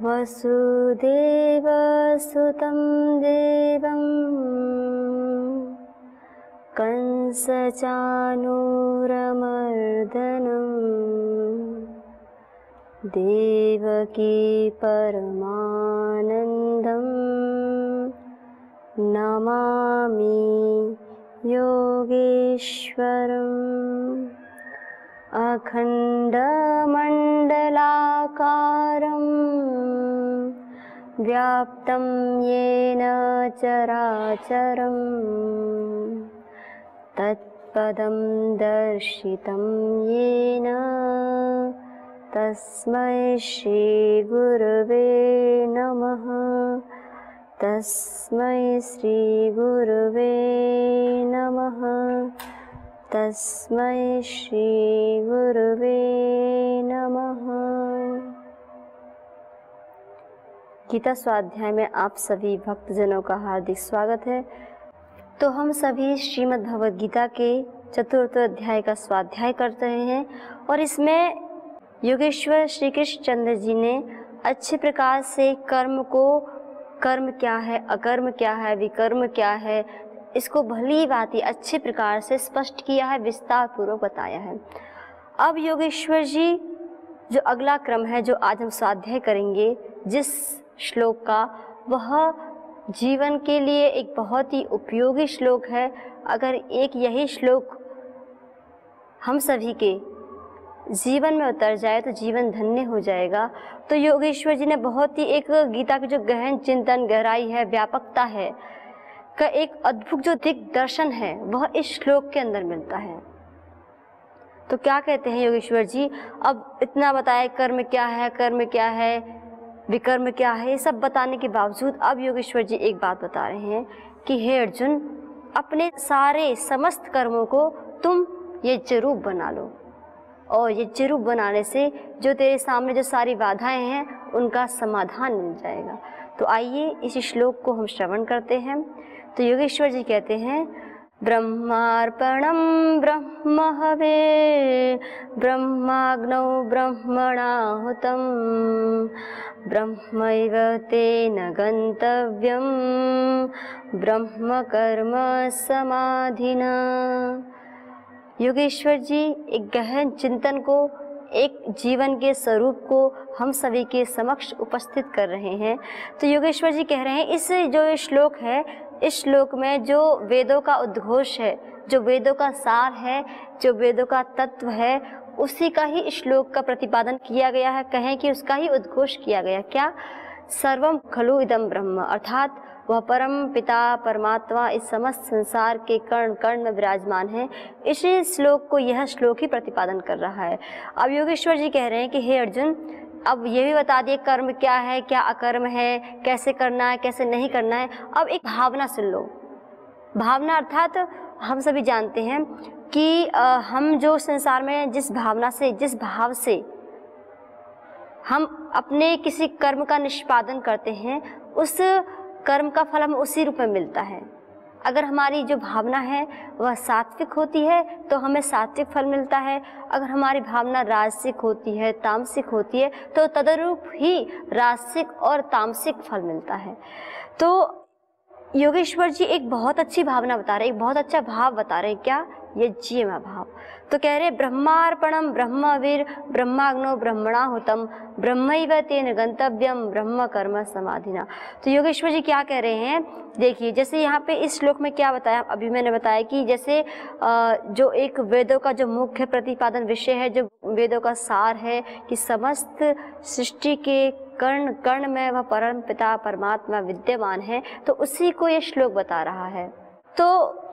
वसुदेवसुतं देवं कंसचाणूरमर्दनं देवकी परमानन्दं नमामि योगेश्वरम्। अखण्डमण्डलाकारं व्याप्तं येन चराचरं तत्पदं दर्शितं येन तस्मै श्रीगुरवे नमः। तस्मै श्रीगुरवे नमः। तस्मै श्रीगुरवे नमः। गीता स्वाध्याय में आप सभी भक्तजनों का हार्दिक स्वागत है। तो हम सभी श्रीमद् भगवद गीता के चतुर्थ अध्याय का स्वाध्याय कर रहे हैं और इसमें योगेश्वर श्री कृष्ण चंद्र जी ने अच्छे प्रकार से कर्म को, कर्म क्या है, अकर्म क्या है, विकर्म क्या है, इसको भली भांति अच्छे प्रकार से स्पष्ट किया है, विस्तार पूर्वक बताया है। अब योगेश्वर जी जो अगला क्रम है जो आज हम स्वाध्याय करेंगे जिस श्लोक का, वह जीवन के लिए एक बहुत ही उपयोगी श्लोक है। अगर एक यही श्लोक हम सभी के जीवन में उतर जाए तो जीवन धन्य हो जाएगा। तो योगेश्वर जी ने बहुत ही एक गीता की जो गहन चिंतन, गहराई है, व्यापकता है का एक अद्भुत जो दिग्दर्शन है वह इस श्लोक के अंदर मिलता है। तो क्या कहते हैं योगेश्वर जी, अब इतना बताया कर्म क्या है, कर्म क्या है, विकर्म क्या है, ये सब बताने के बावजूद अब योगेश्वर जी एक बात बता रहे हैं कि हे अर्जुन, अपने सारे समस्त कर्मों को तुम यज्ञ रूप बना लो और यज्ञ रूप बनाने से जो तेरे सामने जो सारी बाधाएं हैं उनका समाधान मिल जाएगा। तो आइए इस श्लोक को हम श्रवण करते हैं। तो योगेश्वर जी कहते हैं, ब्रह्मार्पणं ब्रह्महवे ब्रह्माग्नौ ब्रह्मणाहुतं ब्रह्मैव तेन गन्तव्यं ब्रह्म कर्म समाधिना। योगेश्वर जी एक गहन चिंतन को, एक जीवन के स्वरूप को हम सभी के समक्ष उपस्थित कर रहे हैं। तो योगेश्वर जी कह रहे हैं इस जो ये श्लोक है, इस श्लोक में जो वेदों का उद्घोष है, जो वेदों का सार है, जो वेदों का तत्व है, उसी का ही इस श्लोक का प्रतिपादन किया गया है। कहें कि उसका ही उद्घोष किया गया। क्या? सर्वम खलु इदम ब्रह्म, अर्थात वह परम पिता परमात्मा इस समस्त संसार के कण कण में विराजमान है। इसी श्लोक को यह श्लोक ही प्रतिपादन कर रहा है। अब योगेश्वर जी कह रहे हैं कि हे अर्जुन, अब ये भी बता दिए कर्म क्या है, क्या अकर्म है, कैसे करना है, कैसे नहीं करना है। अब एक भावना सुन लो। भावना अर्थात हम सभी जानते हैं कि हम जो संसार में जिस भावना से, जिस भाव से हम अपने किसी कर्म का निष्पादन करते हैं, उस कर्म का फल हमें उसी रूप में मिलता है। अगर हमारी जो भावना है वह सात्विक होती है तो हमें सात्विक फल मिलता है। अगर हमारी भावना राजसिक होती है, तामसिक होती है, तो तदरूप ही राजसिक और तामसिक फल मिलता है। तो योगेश्वर जी एक बहुत अच्छी भावना बता रहे हैं, एक बहुत अच्छा भाव बता रहे हैं। क्या? यज्ञ भाव। तो कह रहे ब्रह्मार्पणम ब्रह्मवीर ब्रह्माग्नो ब्रह्मणाहुतम ब्रह्मैव तेन गंतव्यम ब्रह्म कर्म समाधिना। तो योगेश्वर जी क्या कह रहे हैं, देखिए जैसे यहाँ पे इस श्लोक में क्या बताया, अभी मैंने बताया कि जैसे जो एक वेदों का जो मुख्य प्रतिपादन विषय है, जो वेदों का सार है कि समस्त सृष्टि के कर्ण कर्ण में वह परम पिता परमात्मा विद्यमान है, तो उसी को ये श्लोक बता रहा है। तो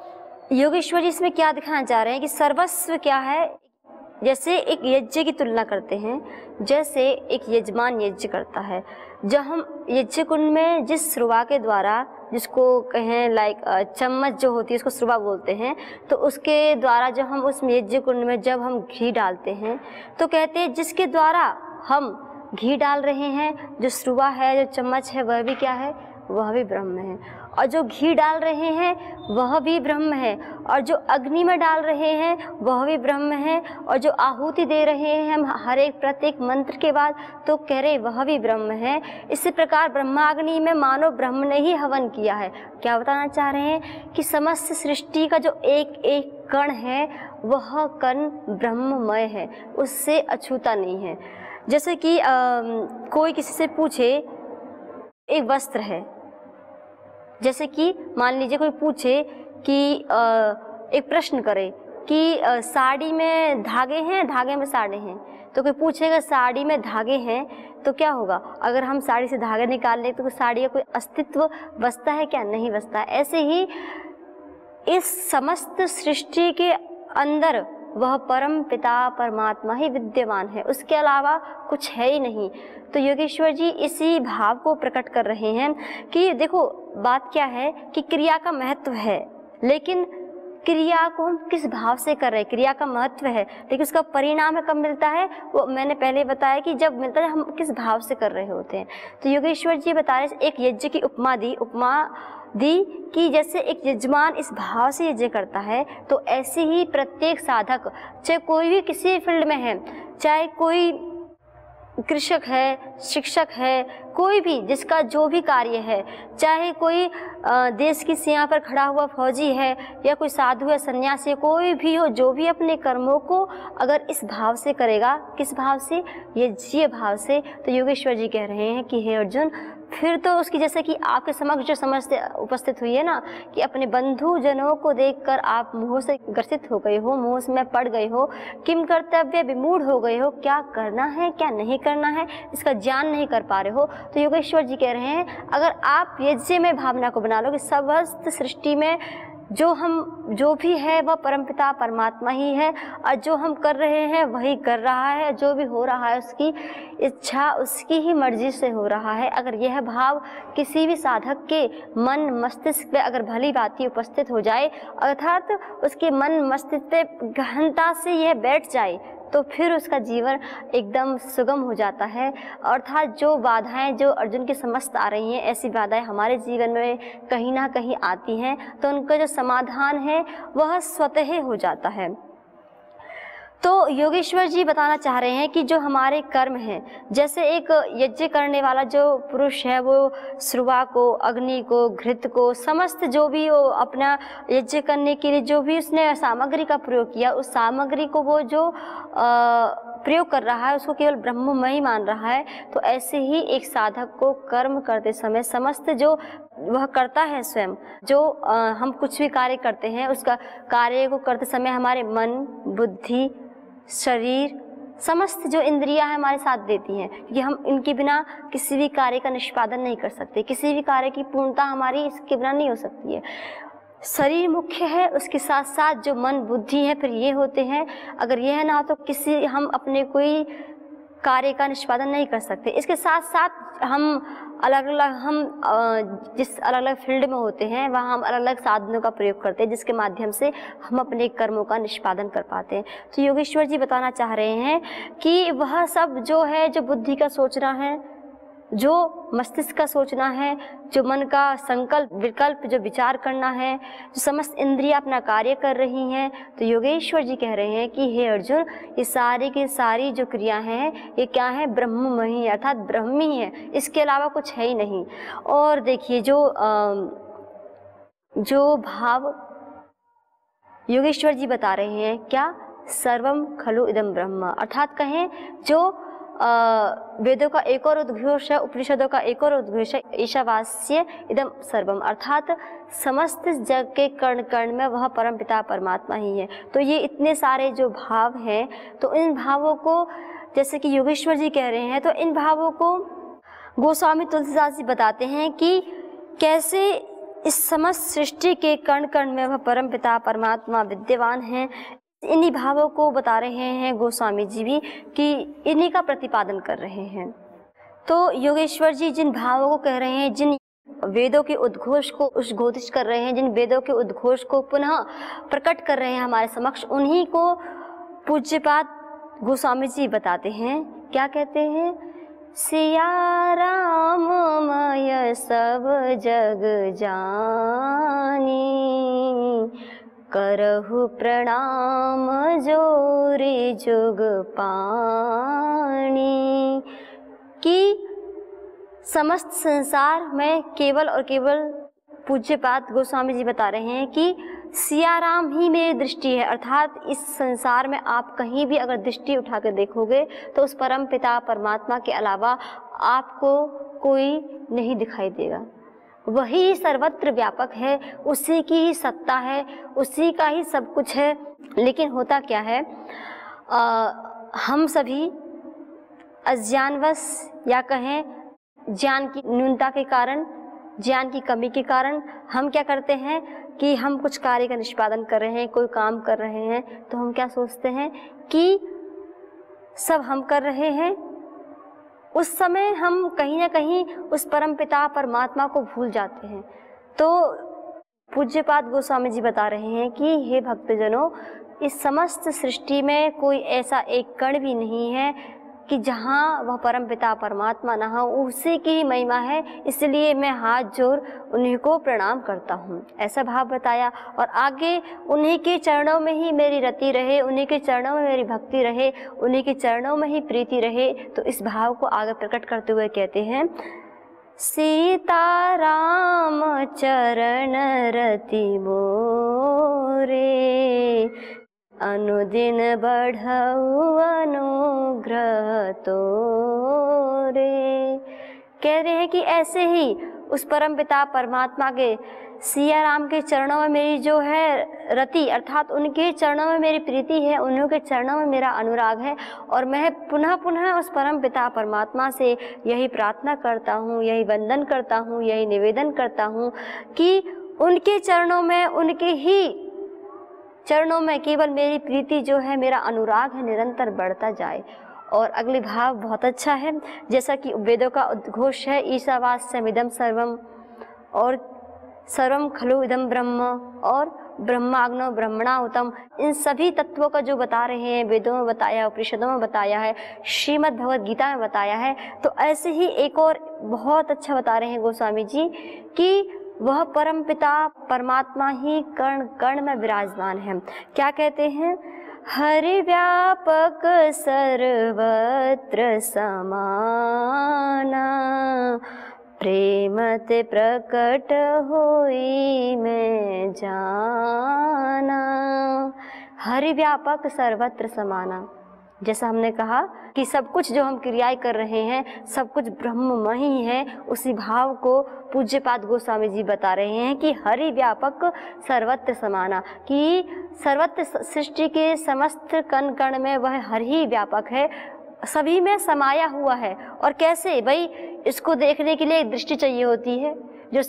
योगेश्वर जी इसमें क्या दिखाना चाह रहे हैं कि सर्वस्व क्या है। जैसे एक यज्ञ की तुलना करते हैं, जैसे एक यजमान यज्ञ करता है, जब हम यज्ञ कुंड में जिस श्रुवा के द्वारा, जिसको कहें लाइक चम्मच जो होती है उसको श्रुवा बोलते हैं, तो उसके द्वारा जब हम उस यज्ञ कुंड में जब हम घी डालते हैं, तो कहते हैं जिसके द्वारा हम घी डाल रहे हैं, जो श्रुवा है, जो चम्मच है, वह भी क्या है, वह भी ब्रह्म है, और जो घी डाल रहे हैं वह भी ब्रह्म है, और जो अग्नि में डाल रहे हैं वह भी ब्रह्म है, और जो आहुति दे रहे हैं हम हर एक प्रत्येक मंत्र के बाद तो कह रहे वह भी ब्रह्म है। इसी प्रकार ब्रह्माग्नि में मानो ब्रह्म ने ही हवन किया है। क्या बताना चाह रहे हैं कि समस्त सृष्टि का जो एक एक कण है वह कण ब्रह्ममय है, उससे अछूता नहीं है। जैसे कि कोई किसी से पूछे, एक वस्त्र है, जैसे कि मान लीजिए कोई पूछे कि एक प्रश्न करे कि साड़ी में धागे हैं, धागे में साड़ी हैं, तो कोई पूछेगा साड़ी में धागे हैं तो क्या होगा? अगर हम साड़ी से धागे निकाल लें तो साड़ी का कोई अस्तित्व बचता है क्या? नहीं बचता है। ऐसे ही इस समस्त सृष्टि के अंदर वह परम पिता परमात्मा ही विद्यमान है, उसके अलावा कुछ है ही नहीं। तो योगेश्वर जी इसी भाव को प्रकट कर रहे हैं कि देखो बात क्या है कि क्रिया का महत्व है, लेकिन क्रिया को हम किस भाव से कर रहे हैं। क्रिया का महत्व है लेकिन उसका परिणाम कब मिलता है, वो मैंने पहले बताया कि जब मिलता है हम किस भाव से कर रहे होते हैं। तो योगेश्वर जी बता रहे एक यज्ञ की उपमा दी कि जैसे एक यजमान इस भाव से यज्ञ करता है, तो ऐसे ही प्रत्येक साधक, चाहे कोई भी किसी फील्ड में है, चाहे कोई कृषक है, शिक्षक है, कोई भी जिसका जो भी कार्य है, चाहे कोई देश की सीमा पर खड़ा हुआ फौजी है या कोई साधु है, सन्यासी, कोई भी हो, जो भी अपने कर्मों को अगर इस भाव से करेगा, किस भाव से? यज्ञीय भाव से। तो योगेश्वर जी कह रहे हैं कि हे अर्जुन, फिर तो उसकी जैसे कि आपके समक्ष जो समस्या उपस्थित हुई है ना, कि अपने बंधु जनों को देखकर आप मोह से ग्रसित हो गए हो, मोह में पड़ गए हो, किम कर्तव्य विमूढ़ हो गए हो, क्या करना है क्या नहीं करना है इसका ज्ञान नहीं कर पा रहे हो। तो योगेश्वर जी कह रहे हैं अगर आप यज्ञ में भावना को बना लो कि समस्त सृष्टि में जो भी है वह परमपिता परमात्मा ही है, और जो हम कर रहे हैं वही कर रहा है, जो भी हो रहा है उसकी इच्छा उसकी ही मर्जी से हो रहा है। अगर यह भाव किसी भी साधक के मन मस्तिष्क पे अगर भली भांति उपस्थित हो जाए, अर्थात उसके मन मस्तिष्क पे गहनता से यह बैठ जाए, तो फिर उसका जीवन एकदम सुगम हो जाता है। अर्थात जो बाधाएं जो अर्जुन की समस्त आ रही हैं, ऐसी बाधाएं हमारे जीवन में कहीं ना कहीं आती हैं, तो उनका जो समाधान है वह स्वतः हो जाता है। तो योगेश्वर जी बताना चाह रहे हैं कि जो हमारे कर्म हैं, जैसे एक यज्ञ करने वाला जो पुरुष है वो श्रुवा को, अग्नि को, घृत को, समस्त जो भी वो अपना यज्ञ करने के लिए जो भी उसने सामग्री का प्रयोग किया, उस सामग्री को वो जो प्रयोग कर रहा है उसको केवल ब्रह्ममय मान रहा है। तो ऐसे ही एक साधक को कर्म करते समय समस्त जो वह करता है स्वयं, जो हम कुछ भी कार्य करते हैं उसका कार्य को करते समय हमारे मन, बुद्धि, शरीर, समस्त जो इंद्रियां हैं हमारे साथ देती हैं, क्योंकि हम इनके बिना किसी भी कार्य का निष्पादन नहीं कर सकते, किसी भी कार्य की पूर्णता हमारी इसके बिना नहीं हो सकती है। शरीर मुख्य है, उसके साथ साथ जो मन बुद्धि है फिर ये होते हैं। अगर यह ना हो तो किसी हम अपने कोई कार्य का निष्पादन नहीं कर सकते। इसके साथ साथ हम अलग अलग जिस अलग अलग फील्ड में होते हैं वहाँ हम अलग अलग साधनों का प्रयोग करते हैं, जिसके माध्यम से हम अपने कर्मों का निष्पादन कर पाते हैं। तो योगेश्वर जी बताना चाह रहे हैं कि वह सब जो है, जो बुद्धि का सोचना है, जो मस्तिष्क का सोचना है, जो मन का संकल्प विकल्प जो विचार करना है, जो समस्त इंद्रियां अपना कार्य कर रही हैं, तो योगेश्वर जी कह रहे हैं कि हे अर्जुन, ये सारी की सारी जो क्रिया हैं ये क्या है? ब्रह्ममय ही, अर्थात ब्रह्म ही है, इसके अलावा कुछ है ही नहीं। और देखिए जो भाव योगेश्वर जी बता रहे हैं, क्या? सर्वम खलु इदम ब्रह्म, अर्थात कहें जो वेदों का एक और उद्घोष है, उपनिषदों का एक और उद्घोष है, ईशावास्य इदम सर्वम, अर्थात समस्त जग के कण कण में वह परमपिता परमात्मा ही है। तो ये इतने सारे जो भाव हैं, तो इन भावों को जैसे कि योगेश्वर जी कह रहे हैं, तो इन भावों को गोस्वामी तुलसीदास जी बताते हैं कि कैसे इस समस्त सृष्टि के कण कण में वह परमपिता परमात्मा विद्यमान है। इन्हीं भावों को बता रहे हैं गोस्वामी जी भी, कि इन्हीं का प्रतिपादन कर रहे हैं। तो योगेश्वर जी जिन भावों को कह रहे हैं, जिन वेदों के उद्घोष को उद्घोषित कर रहे हैं, जिन वेदों के उद्घोष को पुनः प्रकट कर रहे हैं हमारे समक्ष, उन्हीं को पूज्यपाद गोस्वामी जी बताते हैं। क्या कहते हैं? सिया राममय सब जग जानी, करहु प्रणाम जोरी जुग पानी। कि समस्त संसार में केवल और केवल पूज्यपाद गोस्वामी जी बता रहे हैं कि सिया राम ही मेरी दृष्टि है, अर्थात इस संसार में आप कहीं भी अगर दृष्टि उठा कर देखोगे तो उस परम पिता परमात्मा के अलावा आपको कोई नहीं दिखाई देगा। वही सर्वत्र व्यापक है, उसी की ही सत्ता है, उसी का ही सब कुछ है। लेकिन होता क्या है, हम सभी अज्ञानवश या कहें ज्ञान की न्यूनता के कारण, ज्ञान की कमी के कारण हम क्या करते हैं कि हम कुछ कार्य का निष्पादन कर रहे हैं, कोई काम कर रहे हैं, तो हम क्या सोचते हैं कि सब हम कर रहे हैं। उस समय हम कहीं ना कहीं उस परम पिता परमात्मा को भूल जाते हैं। तो पूज्यपाद गोस्वामी जी बता रहे हैं कि हे भक्तजनों, इस समस्त सृष्टि में कोई ऐसा एक कण भी नहीं है कि जहाँ वह परम पिता परमात्मा ना हो, उसी की महिमा है, इसलिए मैं हाथ जोड़ उन्हीं को प्रणाम करता हूँ, ऐसा भाव बताया। और आगे उन्हीं के चरणों में ही मेरी रति रहे, उन्हीं के चरणों में मेरी भक्ति रहे, उन्हीं के चरणों में ही प्रीति रहे। तो इस भाव को आगे प्रकट करते हुए कहते हैं, सीता राम चरण रति मोरे, अनुदिन बढ़ऊ अनुग्रह तोरे। कह रहे हैं कि ऐसे ही उस परम पिता परमात्मा के सिया राम के चरणों में मेरी जो है रति, अर्थात उनके चरणों में मेरी प्रीति है, उन्हीं के चरणों में मेरा अनुराग है। और मैं पुनः पुनः उस परम पिता परमात्मा से यही प्रार्थना करता हूँ, यही वंदन करता हूँ, यही निवेदन करता हूँ कि उनके चरणों में, उनके ही चरणों में केवल मेरी प्रीति जो है, मेरा अनुराग है, निरंतर बढ़ता जाए। और अगले भाव बहुत अच्छा है, जैसा कि वेदों का उद्घोष है, ईशावास्यमिदं सर्वम और सर्वम खलु इदं ब्रह्म और ब्रह्माग्नो ब्रह्मणाहुतम। इन सभी तत्वों का जो बता रहे हैं, वेदों में बताया, उपनिषदों में बताया है, श्रीमद् भगवद गीता में बताया है। तो ऐसे ही एक और बहुत अच्छा बता रहे हैं गोस्वामी जी कि वह परम पिता परमात्मा ही कण कण में विराजमान है। क्या कहते हैं, हरि व्यापक सर्वत्र समाना, प्रेम ते प्रकट होई मैं जाना। हरि व्यापक सर्वत्र समाना, जैसा हमने कहा कि सब कुछ जो हम क्रियाएं कर रहे हैं सब कुछ ब्रह्ममय ही है, उसी भाव को पूज्यपाद गोस्वामी जी बता रहे हैं कि हरि व्यापक सर्वत्र समाना, कि सर्वत्र सृष्टि के समस्त कण कण में वह हरि ही व्यापक है, सभी में समाया हुआ है। और कैसे भाई, इसको देखने के लिए एक दृष्टि चाहिए होती है। जो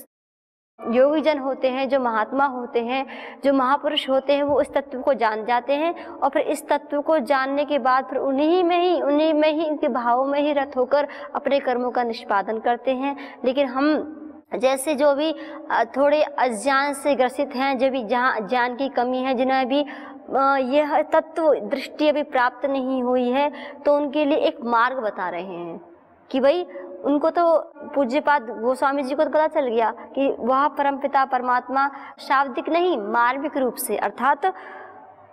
योगी जन होते हैं, जो महात्मा होते हैं, जो महापुरुष होते हैं, वो इस तत्व को जान जाते हैं और फिर इस तत्व को जानने के बाद फिर उन्हीं में ही इनके भावों में ही रत होकर अपने कर्मों का निष्पादन करते हैं। लेकिन हम जैसे जो भी थोड़े अज्ञान से ग्रसित हैं, जो भी जहाँ ज्ञान की कमी है, जिन्हें भी यह तत्व दृष्टि अभी प्राप्त नहीं हुई है, तो उनके लिए एक मार्ग बता रहे हैं कि भाई उनको तो पूज्यपाद गोस्वामी जी को तो पता चल गया कि वह परमपिता परमात्मा शाब्दिक नहीं मार्मिक रूप से, अर्थात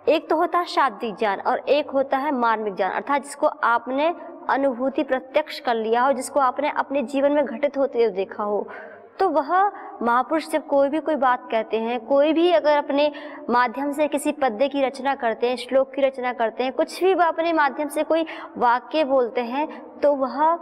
एक तो होता है शाब्दिक ज्ञान और एक होता है मार्मिक ज्ञान, अर्थात जिसको आपने अनुभूति प्रत्यक्ष कर लिया हो, जिसको आपने अपने जीवन में घटित होते हुए देखा हो। तो वह महापुरुष जब कोई भी कोई बात कहते हैं, कोई भी अगर अपने माध्यम से किसी पद्य की रचना करते हैं, श्लोक की रचना करते हैं, कुछ भी अपने माध्यम से कोई वाक्य बोलते हैं, तो वह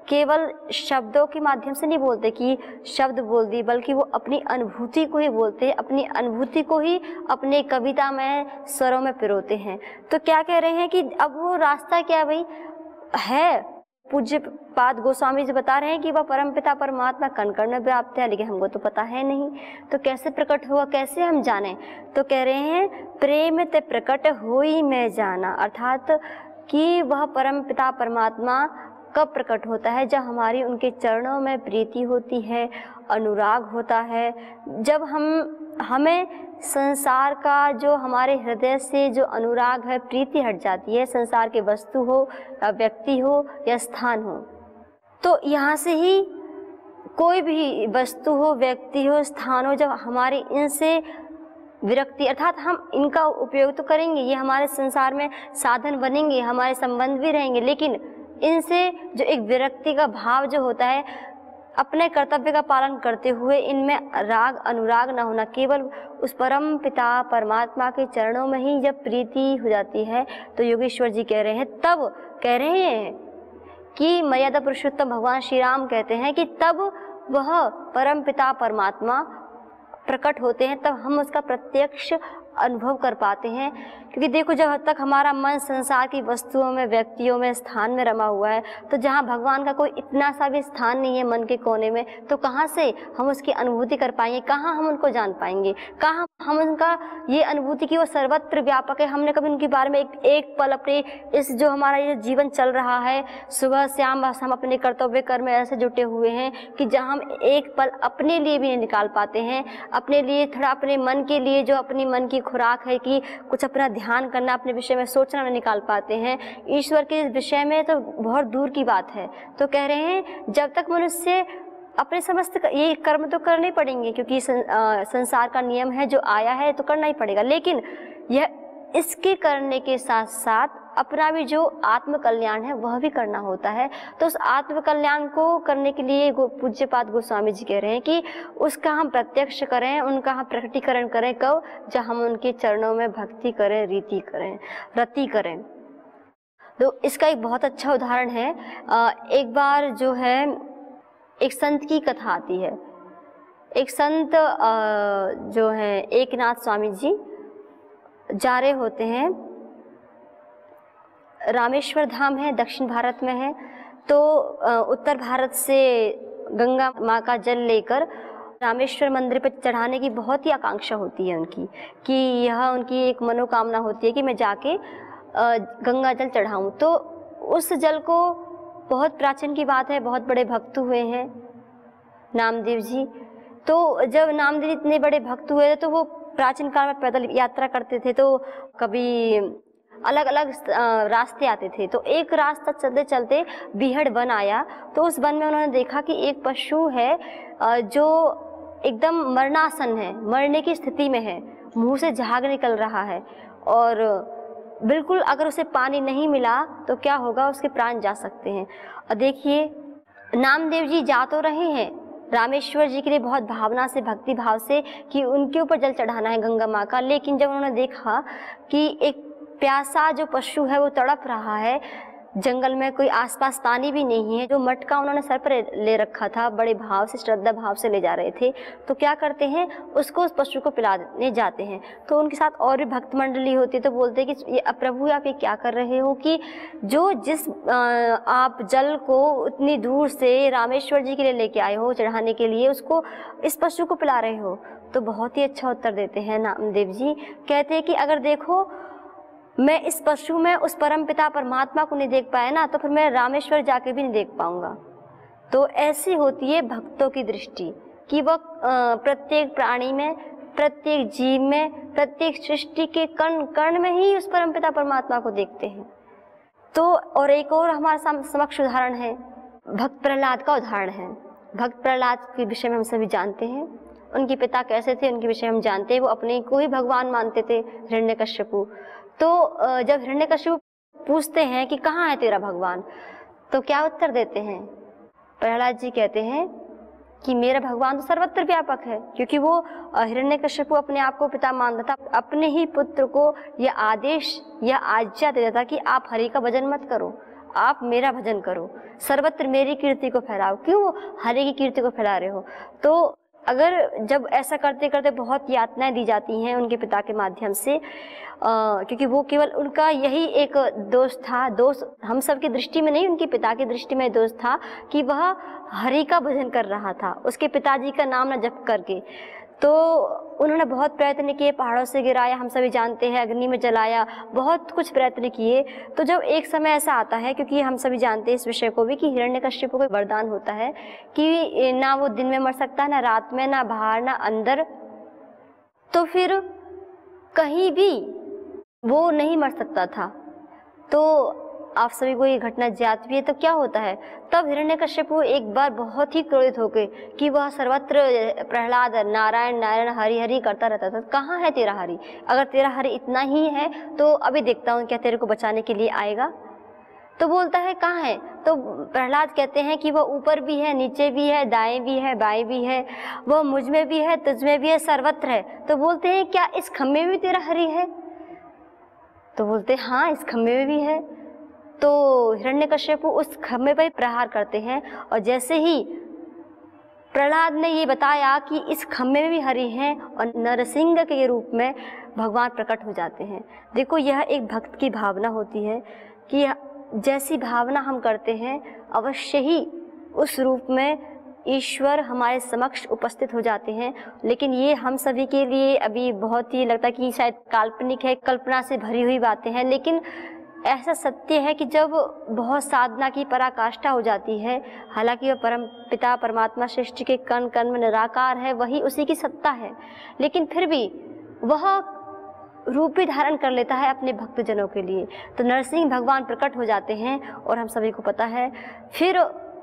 केवल शब्दों के माध्यम से नहीं बोलते कि शब्द बोल दी, बल्कि वो अपनी अनुभूति को ही बोलते हैं, अपनी अनुभूति को ही अपने कविता में स्वरों में पिरोते हैं। तो क्या कह रहे हैं कि अब वो रास्ता क्या भाई है, पूज्यपाद गोस्वामी जी बता रहे हैं कि वह परमपिता परमात्मा कण कण में व्याप्त है, लेकिन हमको तो पता है नहीं, तो कैसे प्रकट हुआ, कैसे हम जाने। तो कह रहे हैं प्रेम ते प्रकट होई मैं जाना, अर्थात कि वह परमपिता परमात्मा कब प्रकट होता है, जब हमारी उनके चरणों में प्रीति होती है, अनुराग होता है, जब हमें संसार का जो हमारे हृदय से जो अनुराग है, प्रीति हट जाती है, संसार के वस्तु हो या व्यक्ति हो या स्थान हो। तो यहाँ से ही कोई भी वस्तु हो, व्यक्ति हो, स्थान हो, जब हमारी इनसे विरक्ति अर्थात हम इनका उपयोग तो करेंगे, ये हमारे संसार में साधन बनेंगे, हमारे संबंध भी रहेंगे, लेकिन इनसे जो एक विरक्ति का भाव जो होता है, अपने कर्तव्य का पालन करते हुए इनमें राग अनुराग न होना, केवल उस परम पिता परमात्मा के चरणों में ही जब प्रीति हो जाती है, तो योगेश्वर जी कह रहे हैं, तब कह रहे हैं कि मर्यादा पुरुषोत्तम भगवान श्री राम कहते हैं कि तब वह परम पिता परमात्मा प्रकट होते हैं, तब हम उसका प्रत्यक्ष अनुभव कर पाते हैं। क्योंकि देखो, जब तक हमारा मन संसार की वस्तुओं में, व्यक्तियों में, स्थान में रमा हुआ है, तो जहाँ भगवान का कोई इतना सा भी स्थान नहीं है मन के कोने में, तो कहाँ से हम उसकी अनुभूति कर पाएंगे, कहाँ हम उनको जान पाएंगे, कहाँ हम उनका ये अनुभूति की वो सर्वत्र व्यापक है। हमने कभी उनके बारे में एक पल अपने इस जो हमारा ये जीवन चल रहा है, सुबह शाम बस हम अपने कर्तव्य कर्म में ऐसे जुटे हुए हैं कि जहाँ हम एक पल अपने लिए भी नहीं निकाल पाते हैं, अपने लिए थोड़ा अपने मन के लिए जो अपनी मन की खुराक है कि कुछ अपना ध्यान करना, अपने विषय में सोचना नहीं निकाल पाते हैं। ईश्वर के विषय में तो बहुत दूर की बात है। तो कह रहे हैं जब तक मनुष्य अपने समस्त ये कर्म तो करने पड़ेंगे, क्योंकि संसार का नियम है, जो आया है तो करना ही पड़ेगा, लेकिन यह इसके करने के साथ साथ अपना भी जो आत्म कल्याण है वह भी करना होता है। तो उस आत्म कल्याण को करने के लिए पूज्यपाद गोस्वामी जी कह रहे हैं कि उसका हम प्रत्यक्ष करें, उनका हम प्रकटीकरण करें। कब? जब हम उनके चरणों में भक्ति करें, रीति करें, रति करें। तो इसका एक बहुत अच्छा उदाहरण है। एक बार जो है एक संत की कथा आती है। एक संत जो है एकनाथ स्वामी जी जा रहे होते हैं, रामेश्वर धाम है, दक्षिण भारत में है। तो उत्तर भारत से गंगा माँ का जल लेकर रामेश्वर मंदिर पर चढ़ाने की बहुत ही आकांक्षा होती है उनकी, कि यह उनकी एक मनोकामना होती है कि मैं जाके गंगा जल चढ़ाऊँ। तो उस जल को, बहुत प्राचीन की बात है, बहुत बड़े भक्त हुए हैं नामदेव जी। तो जब नामदेव इतने बड़े भक्त हुए तो वो प्राचीन काल में पैदल यात्रा करते थे, तो कभी अलग अलग रास्ते आते थे। तो एक रास्ता चलते चलते बीहड़ वन आया। तो उस वन में उन्होंने देखा कि एक पशु है जो एकदम मरणासन है, मरने की स्थिति में है, मुंह से झाग निकल रहा है, और बिल्कुल अगर उसे पानी नहीं मिला तो क्या होगा, उसके प्राण जा सकते हैं। और देखिए, नामदेव जी जा तो रहे हैं रामेश्वर जी के लिए बहुत भावना से, भक्ति भाव से, कि उनके ऊपर जल चढ़ाना है गंगा माँ का, लेकिन जब उन्होंने देखा कि एक प्यासा जो पशु है वो तड़प रहा है, जंगल में कोई आसपास पानी भी नहीं है, जो मटका उन्होंने सर पर ले रखा था, बड़े भाव से, श्रद्धा भाव से ले जा रहे थे, तो क्या करते हैं, उसको उस पशु को पिलाने जाते हैं। तो उनके साथ और भी भक्त मंडली होती है, तो बोलते हैं कि ये प्रभु आप ये क्या कर रहे हो, कि जिस आप जल को उतनी दूर से रामेश्वर जी के लिए लेके आए हो चढ़ाने के लिए, उसको इस पशु को पिला रहे हो। तो बहुत ही अच्छा उत्तर देते हैं नामदेव जी। कहते हैं कि अगर देखो, मैं इस पशु में उस परम पिता परमात्मा को नहीं देख पाया ना, तो फिर मैं रामेश्वर जाके भी नहीं देख पाऊंगा। तो ऐसी होती है भक्तों की दृष्टि, कि वह प्रत्येक प्राणी में, प्रत्येक जीव में, प्रत्येक सृष्टि के कण कण में ही उस परम पिता परमात्मा को देखते हैं। तो और एक और हमारे समक्ष उदाहरण है, भक्त प्रहलाद का उदाहरण है। भक्त प्रहलाद के विषय में हम सभी जानते हैं, उनके पिता कैसे थे उनके विषय में हम जानते हैं। वो अपने को ही भगवान मानते थे, हिरण्यकश्यपु। तो जब हिरण्यकश्यप पूछते हैं कि कहाँ है तेरा भगवान, तो क्या उत्तर देते हैं? प्रहलाद जी कहते हैं कि मेरा भगवान तो सर्वत्र व्यापक है, क्योंकि वो हिरण्यकश्यप अपने आप को पिता मानता था, अपने ही पुत्र को यह आदेश या आज्ञा दे देता कि आप हरि का भजन मत करो, आप मेरा भजन करो, सर्वत्र मेरी कीर्ति को फैलाओ। क्यों हरि की कीर्ति को फैला रहे हो? तो अगर जब ऐसा करते करते बहुत यातनाएं दी जाती हैं उनके पिता के माध्यम से, क्योंकि वो केवल उनका यही एक दोष था, दोष हम सब की दृष्टि में नहीं, उनके पिता की दृष्टि में दोष था कि वह हरि का भजन कर रहा था, उसके पिताजी का नाम न जप करके। तो उन्होंने बहुत प्रयत्न किए, पहाड़ों से गिराया, हम सभी जानते हैं, अग्नि में जलाया, बहुत कुछ प्रयत्न किए। तो जब एक समय ऐसा आता है, क्योंकि हम सभी जानते हैं इस विषय को भी, कि हिरण्यकश्यप को वरदान होता है कि ना वो दिन में मर सकता, ना रात में, ना बाहर, ना अंदर, तो फिर कहीं भी वो नहीं मर सकता था। तो आप सभी को ये घटना ज्ञात भी है, तो क्या होता है, तब हिरण्यकश्यप एक बार बहुत ही क्रोधित होकर कि वह सर्वत्र प्रहलाद नारायण नारायण हरि हरि करता रहता था, कहाँ है तेरा हरि, अगर तेरा हरि इतना ही है तो अभी देखता हूँ क्या तेरे को बचाने के लिए आएगा। तो बोलता है कहाँ है, तो प्रहलाद कहते हैं कि वह ऊपर भी है, नीचे भी है, दाएं भी है, बाएं भी है, वह मुझ में भी है, तुझ में भी है, सर्वत्र है। तो बोलते हैं क्या इस खम्भे में भी तेरा हरि है, तो बोलते हैं हाँ इस खम्भे में भी है। तो हिरण्यकश्यप उस खम्भे पर प्रहार करते हैं और जैसे ही प्रहलाद ने ये बताया कि इस खम्भे में भी हरि हैं और नरसिंह के रूप में भगवान प्रकट हो जाते हैं। देखो यह एक भक्त की भावना होती है कि जैसी भावना हम करते हैं अवश्य ही उस रूप में ईश्वर हमारे समक्ष उपस्थित हो जाते हैं। लेकिन ये हम सभी के लिए अभी बहुत ही लगता है कि शायद काल्पनिक है, कल्पना से भरी हुई बातें हैं, लेकिन ऐसा सत्य है कि जब बहुत साधना की पराकाष्ठा हो जाती है, हालांकि वह परम पिता परमात्मा सृष्टि के कण कण में निराकार है, वही उसी की सत्ता है, लेकिन फिर भी वह रूप भी धारण कर लेता है अपने भक्तजनों के लिए। तो नरसिंह भगवान प्रकट हो जाते हैं और हम सभी को पता है फिर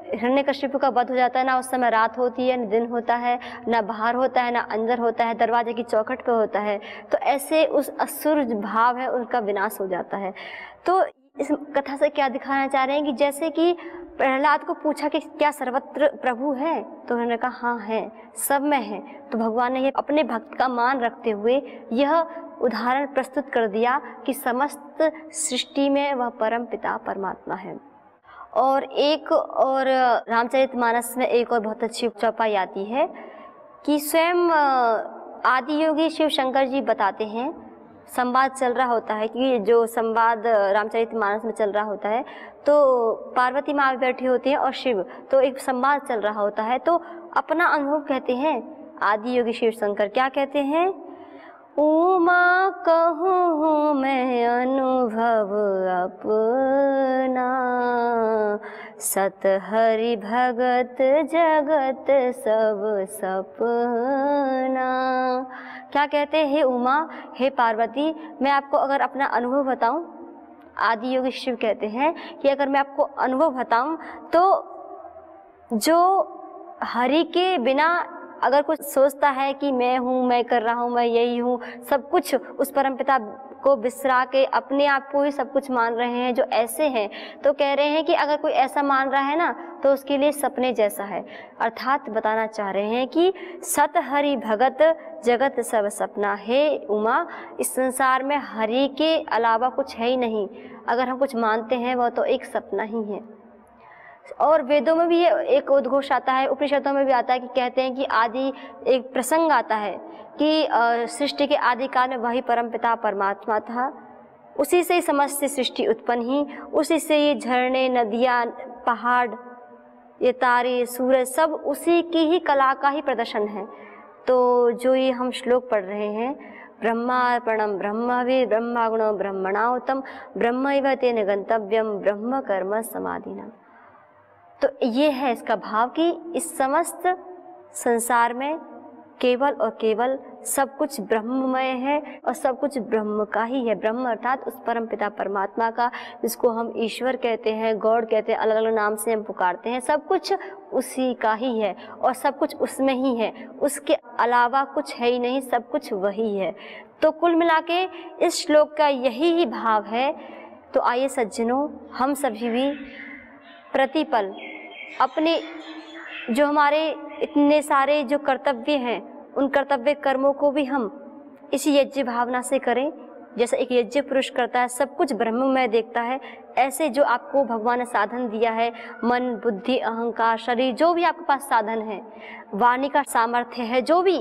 हिरण्यकश्यप का वध हो जाता है। ना उस समय रात होती है, न दिन होता है, ना बाहर होता है, ना अंदर होता है, दरवाजे की चौखट पे होता है। तो ऐसे उस असुर भाव है उनका विनाश हो जाता है। तो इस कथा से क्या दिखाना चाह रहे हैं कि जैसे कि प्रहलाद को पूछा कि क्या सर्वत्र प्रभु है, तो उन्होंने कहा हाँ है, सब में है। तो भगवान ने ये अपने भक्त का मान रखते हुए यह उदाहरण प्रस्तुत कर दिया कि समस्त सृष्टि में वह परम पिता परमात्मा है। और एक और रामचरितमानस में एक और बहुत अच्छी चौपाई आती है कि स्वयं आदि योगी शिव शंकर जी बताते हैं, संवाद चल रहा होता है कि जो संवाद रामचरितमानस में चल रहा होता है, तो पार्वती माँ भी बैठी होती है और शिव, तो एक संवाद चल रहा होता है। तो अपना अनुभव कहते हैं आदि योगी शिव शंकर, क्या कहते हैं, उमा कहूँ मैं अनुभव अपना, सत हरि भगत जगत सब सपना। क्या कहते हैं, हे उमा, हे पार्वती, मैं आपको अगर अपना अनुभव बताऊं, आदि योगी शिव कहते हैं कि अगर मैं आपको अनुभव बताऊं तो जो हरि के बिना अगर कुछ सोचता है कि मैं हूँ, मैं कर रहा हूँ, मैं यही हूँ, सब कुछ उस परमपिता को बिसरा के अपने आप को ही सब कुछ मान रहे हैं, जो ऐसे हैं, तो कह रहे हैं कि अगर कोई ऐसा मान रहा है ना तो उसके लिए सपने जैसा है। अर्थात बताना चाह रहे हैं कि सत हरि भगत जगत सब सपना। हे उमा, इस संसार में हरि के अलावा कुछ है ही नहीं, अगर हम कुछ मानते हैं वह तो एक सपना ही है। और वेदों में भी ये एक उद्घोष आता है, उपनिषदों में भी आता है कि कहते हैं कि आदि एक प्रसंग आता है कि सृष्टि के आदि काल में वही परमपिता परमात्मा था, उसी से ही समस्त सृष्टि उत्पन्न ही, उसी से ये झरने, नदियाँ, पहाड़, ये तारे, सूरज, सब उसी की ही कला का ही प्रदर्शन है। तो जो ये हम श्लोक पढ़ रहे हैं, ब्रह्मार्पणम ब्रह्मवे ब्रह्मागुणो ब्रह्मणाहुतम ब्रह्मैव तेन गंतव्यम ब्रह्म कर्म समाधिना। तो ये है इसका भाव कि इस समस्त संसार में केवल और केवल सब कुछ ब्रह्ममय है और सब कुछ ब्रह्म का ही है। ब्रह्म अर्थात उस परम पिता परमात्मा का, जिसको हम ईश्वर कहते हैं, गॉड कहते हैं, अलग अलग नाम से हम पुकारते हैं, सब कुछ उसी का ही है और सब कुछ उसमें ही है, उसके अलावा कुछ है ही नहीं, सब कुछ वही है। तो कुल मिला के इस श्लोक का यही ही भाव है। तो आइए सज्जनों, हम सभी भी प्रतिपल अपने जो हमारे इतने सारे जो कर्तव्य हैं, उन कर्तव्य कर्मों को भी हम इसी यज्ञ भावना से करें। जैसे एक यज्ञ पुरुष करता है, सब कुछ ब्रह्ममय देखता है, ऐसे जो आपको भगवान ने साधन दिया है, मन, बुद्धि, अहंकार, शरीर, जो भी आपके पास साधन है, वाणी का सामर्थ्य है, जो भी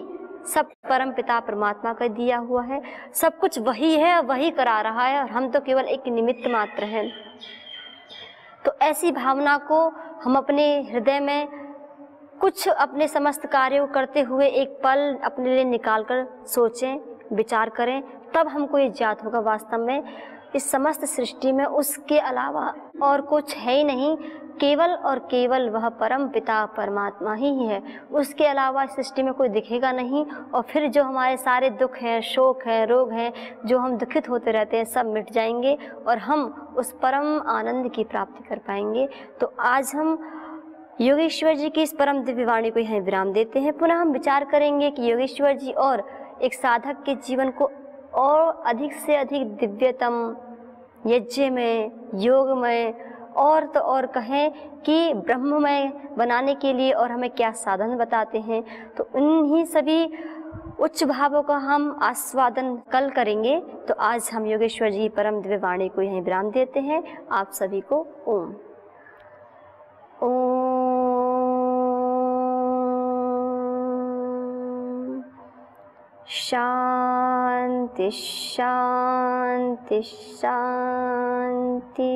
सब परम पिता परमात्मा का दिया हुआ है, सब कुछ वही है, वही करा रहा है और हम तो केवल एक निमित्त मात्र हैं। तो ऐसी भावना को हम अपने हृदय में कुछ अपने समस्त कार्यों करते हुए एक पल अपने लिए निकाल कर सोचें, विचार करें, तब हमको ये ज्ञात होगा वास्तव में इस समस्त सृष्टि में उसके अलावा और कुछ है ही नहीं, केवल और केवल वह परम पिता परमात्मा ही है, उसके अलावा इस सृष्टि में कोई दिखेगा नहीं। और फिर जो हमारे सारे दुख हैं, शोक हैं, रोग हैं, जो हम दुखित होते रहते हैं, सब मिट जाएंगे और हम उस परम आनंद की प्राप्ति कर पाएंगे। तो आज हम योगेश्वर जी की इस परम दिव्य वाणी को यहाँ विराम देते हैं। पुनः हम विचार करेंगे कि योगेश्वर जी और एक साधक के जीवन को और अधिक से अधिक दिव्यतम, यज्ञमय, योगमय और तो और कहें कि ब्रह्ममय बनाने के लिए और हमें क्या साधन बताते हैं। तो उन्हीं सभी उच्च भावों का हम आस्वादन कल करेंगे। तो आज हम योगेश्वर जी परम दिव्य वाणी को यहीं विराम देते हैं। आप सभी को ओम। ओम शांति शांति शांति।